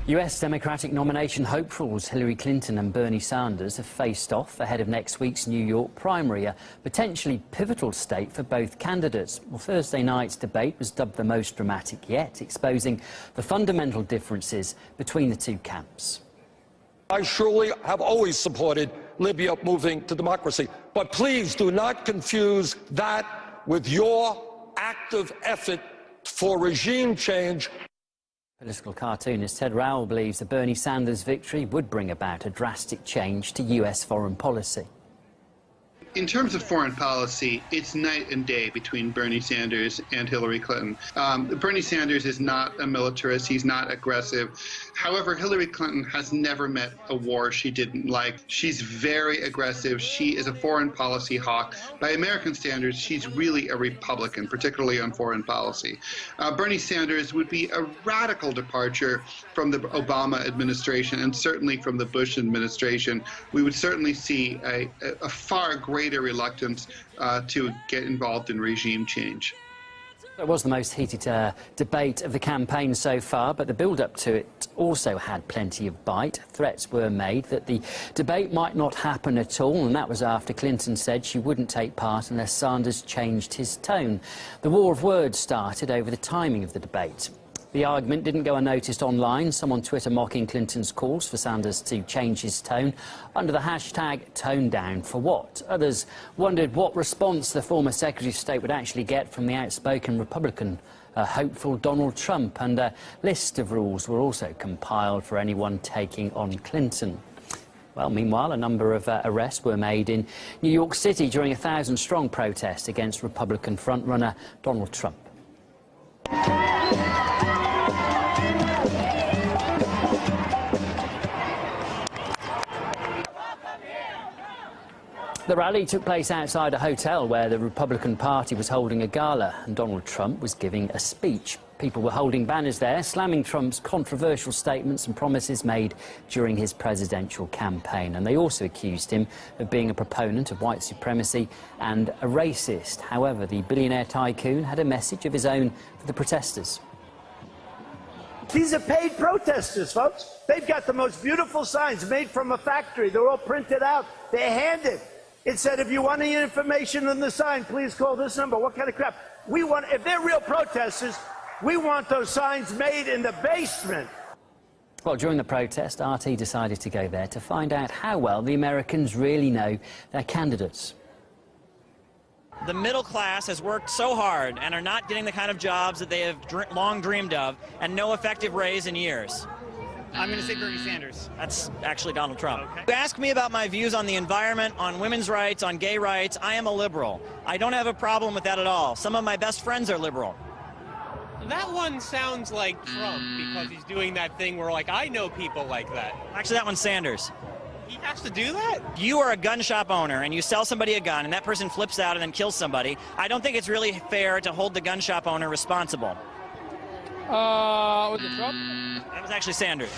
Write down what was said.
US Democratic nomination hopefuls Hillary Clinton and Bernie Sanders have faced off ahead of next week's New York primary, a potentially pivotal state for both candidates. Well, Thursday night's debate was dubbed the most dramatic yet, exposing the fundamental differences between the two camps. I surely have always supported Libya moving to democracy, but please do not confuse that with your active effort for regime change. Political cartoonist Ted Rowell believes the Bernie Sanders victory would bring about a drastic change to US foreign policy. In terms of foreign policy, it's night and day between Bernie Sanders and Hillary Clinton. Bernie Sanders is not a militarist, he's not aggressive. However, Hillary Clinton has never met a war she didn't like. She's very aggressive, she is a foreign policy hawk. By American standards, she's really a Republican, particularly on foreign policy. Bernie Sanders would be a radical departure from the Obama administration and certainly from the Bush administration. We would certainly see a far greater reluctance to get involved in regime change. It was the most heated debate of the campaign so far, but the build-up to it also had plenty of bite. Threats were made that the debate might not happen at all, and that was after Clinton said she wouldn't take part unless Sanders changed his tone. The war of words started over the timing of the debate. The argument didn't go unnoticed online. Some on Twitter mocking Clinton's calls for Sanders to change his tone under the hashtag tone down for what. Others wondered what response the former Secretary of State would actually get from the outspoken Republican hopeful Donald Trump, and a list of rules were also compiled for anyone taking on Clinton. Well, meanwhile, a number of arrests were made in New York City during a 1,000-strong protest against Republican frontrunner Donald Trump. The rally took place outside a hotel where the Republican Party was holding a gala, and Donald Trump was giving a speech. People were holding banners there, slamming Trump's controversial statements and promises made during his presidential campaign. And they also accused him of being a proponent of white supremacy and a racist. However, the billionaire tycoon had a message of his own for the protesters. These are paid protesters, folks. They've got the most beautiful signs made from a factory. They're all printed out. They're handed. It said, if you want any information on the sign, please call this number. What kind of crap? We want, if they're real protesters, we want those signs made in the basement. Well, during the protest, RT decided to go there to find out how well the Americans really know their candidates. The middle class has worked so hard and are not getting the kind of jobs that they have long dreamed of, and no effective raise in years. I'm going to say Bernie Sanders. That's actually Donald Trump. Okay. You ask me about my views on the environment, on women's rights, on gay rights. I am a liberal. I don't have a problem with that at all. Some of my best friends are liberal. That one sounds like Trump because he's doing that thing where, like, I know people like that. Actually, that one's Sanders. He has to do that? You are a gun shop owner and you sell somebody a gun and that person flips out and then kills somebody. I don't think it's really fair to hold the gun shop owner responsible. Was it Trump? That was actually Sanders.